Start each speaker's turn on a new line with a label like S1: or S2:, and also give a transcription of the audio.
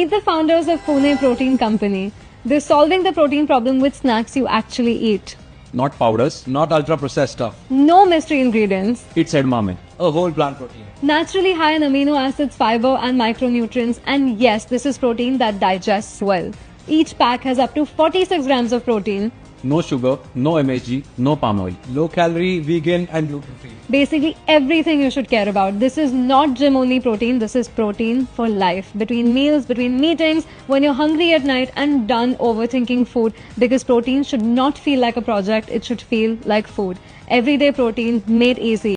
S1: Meet the founders of Pune Protein Company. They're solving the protein problem with snacks you actually eat.
S2: Not powders, not ultra processed stuff.
S1: No mystery ingredients.
S2: It's edamame, a whole plant protein.
S1: Naturally high in amino acids, fiber, and micronutrients. And yes, this is protein that digests well. Each pack has up to 46 grams of protein.
S2: No sugar, no MSG, no palm oil. Low calorie, vegan, and gluten free.
S1: Basically everything you should care about. This is not gym only protein, this is protein for life. Between meals, between meetings, when you're hungry at night, and done overthinking food, because protein should not feel like a project, it should feel like food. Everyday protein made easy.